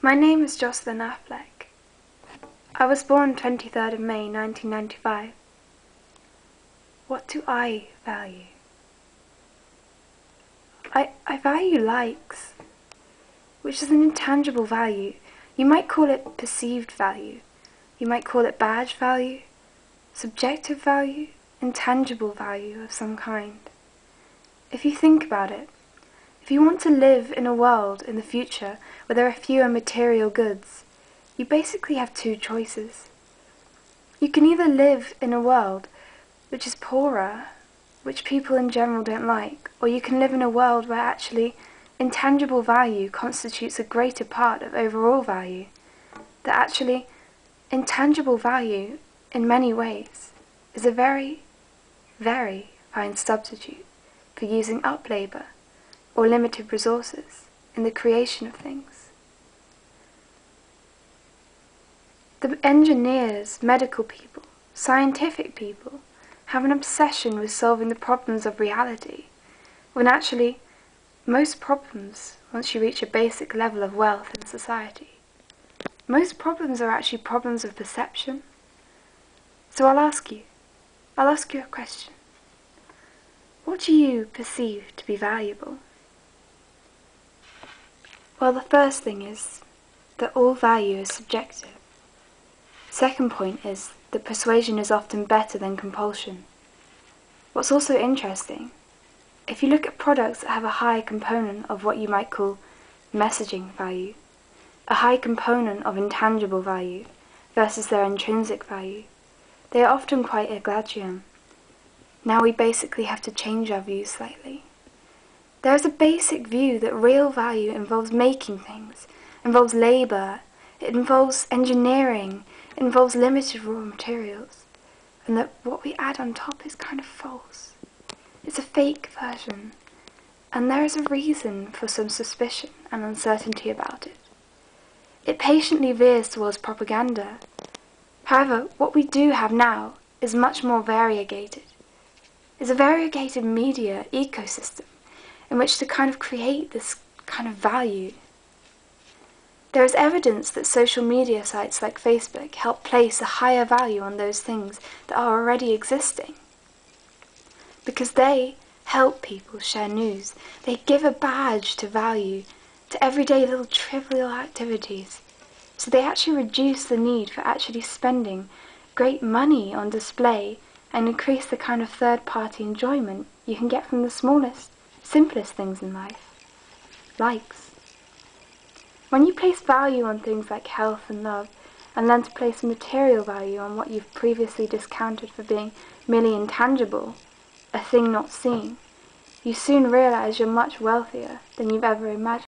My name is Jocelyn Affleck. I was born 23rd of May 1995. What do I value? I value likes, which is an intangible value. You might call it perceived value. You might call it badge value, subjective value, intangible value of some kind. If you think about it, if you want to live in a world in the future where there are fewer material goods, you basically have two choices. You can either live in a world which is poorer, which people in general don't like, or you can live in a world where actually intangible value constitutes a greater part of overall value. That actually intangible value, in many ways, is a very, very fine substitute for using up labour or limited resources in the creation of things. The engineers, medical people, scientific people have an obsession with solving the problems of reality, when actually most problems, once you reach a basic level of wealth in society, most problems are actually problems of perception. So I'll ask you a question. What do you perceive to be valuable? Well, the first thing is that all value is subjective. Second point is that persuasion is often better than compulsion. What's also interesting, if you look at products that have a high component of what you might call messaging value, a high component of intangible value versus their intrinsic value, they are often quite eglagium. Now we basically have to change our views slightly. There is a basic view that real value involves making things, involves labour, it involves engineering, it involves limited raw materials, and that what we add on top is kind of false. It's a fake version, and there is a reason for some suspicion and uncertainty about it. It patiently veers towards propaganda. However, what we do have now is much more variegated. It's a variegated media ecosystem in which to kind of create this kind of value. There is evidence that social media sites like Facebook help place a higher value on those things that are already existing, because they help people share news. They give a badge to value to everyday little trivial activities. So they actually reduce the need for actually spending great money on display and increase the kind of third-party enjoyment you can get from the smallest, simplest things in life. Likes. When you place value on things like health and love, and learn to place material value on what you've previously discounted for being merely intangible, a thing not seen, you soon realize you're much wealthier than you've ever imagined.